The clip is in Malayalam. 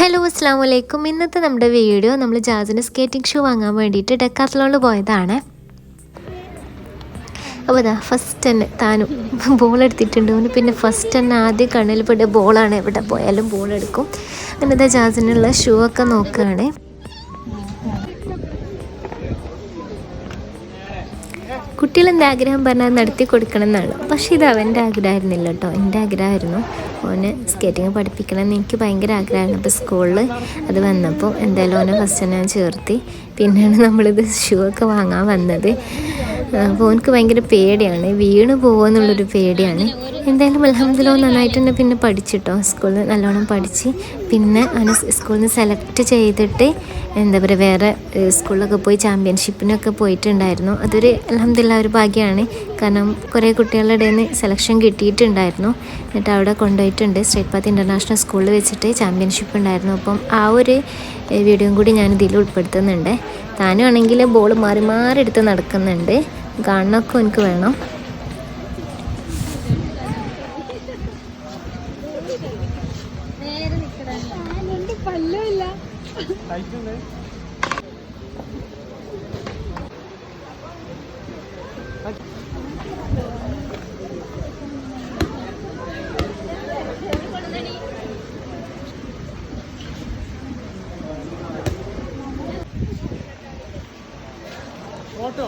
ഹലോ അസ്സാം വലൈക്കും. ഇന്നത്തെ നമ്മുടെ വീഡിയോ നമ്മൾ ജാസിന് സ്കേറ്റിംഗ് ഷൂ വാങ്ങാൻ വേണ്ടിയിട്ട് ഡെക്കാത്തലോണിൽ പോയതാണ്. അപ്പോൾ അതാ ഫസ്റ്റ് തന്നെ താനും ബോൾ എടുത്തിട്ടുണ്ട്. പിന്നെ ഫസ്റ്റ് തന്നെ ആദ്യം കണ്ണിൽ പെട്ട ബോളാണ്. എവിടെ പോയാലും ബോൾ എടുക്കും. എന്നിട്ട് ജാസിനുള്ള ഷൂ ഒക്കെ നോക്കുകയാണ്. കുട്ടികളെന്താ ആഗ്രഹം പറഞ്ഞാൽ നടത്തി കൊടുക്കണം എന്നാണ്. പക്ഷേ ഇത് അവൻ്റെ ആഗ്രഹമായിരുന്നില്ല കേട്ടോ, എൻ്റെ ആഗ്രഹമായിരുന്നു. ഓനെ സ്കേറ്റിങ് പഠിപ്പിക്കണം എന്ന് എനിക്ക് ഭയങ്കര ആഗ്രഹമായിരുന്നു. അപ്പോൾ സ്കൂളിൽ അത് വന്നപ്പോൾ എന്തായാലും ഓനെ ഫസ്റ്റ് തന്നെ ഞാൻ ചേർത്തി. പിന്നെയാണ് നമ്മളിത് ഷൂ ഒക്കെ വാങ്ങാൻ വന്നത്. അപ്പോൾ എനിക്ക് ഭയങ്കര പേടിയാണ്, വീണ് പോകുമെന്നുള്ളൊരു പേടിയാണ്. എന്തായാലും അൽഹംദുലില്ലാ നന്നായിട്ട് തന്നെ പിന്നെ പഠിച്ചിട്ടോ, സ്കൂളിൽ നല്ലോണം പഠിച്ച്. പിന്നെ അവനെ സ്കൂളിൽ നിന്ന് സെലക്ട് ചെയ്തിട്ട് എന്താ പറയുക വേറെ സ്കൂളിലൊക്കെ പോയി ചാമ്പ്യൻഷിപ്പിനൊക്കെ പോയിട്ടുണ്ടായിരുന്നു. അതൊരു അൽഹംദുലില്ലാ ഒരു ഭാഗ്യമാണ്. കാരണം കുറേ കുട്ടികളുടെ ഇടയിൽ നിന്ന് സെലക്ഷൻ കിട്ടിയിട്ടുണ്ടായിരുന്നു. എന്നിട്ട് അവിടെ കൊണ്ടുപോയിട്ടുണ്ട്. സ്റ്റേറ്റ് പാത്ത് ഇൻ്റർനാഷണൽ സ്കൂളിൽ വെച്ചിട്ട് ചാമ്പ്യൻഷിപ്പ് ഉണ്ടായിരുന്നു. അപ്പം ആ ഒരു വീഡിയോയും കൂടി ഞാൻ ഇതിൽ ഉൾപ്പെടുത്തുന്നുണ്ട്. താനും ആണെങ്കിൽ ബോൾ മാറി മാറി എടുത്ത് നടക്കുന്നുണ്ട്. കാണണമൊക്കെ എനിക്ക് വേണം. ഓട്ടോ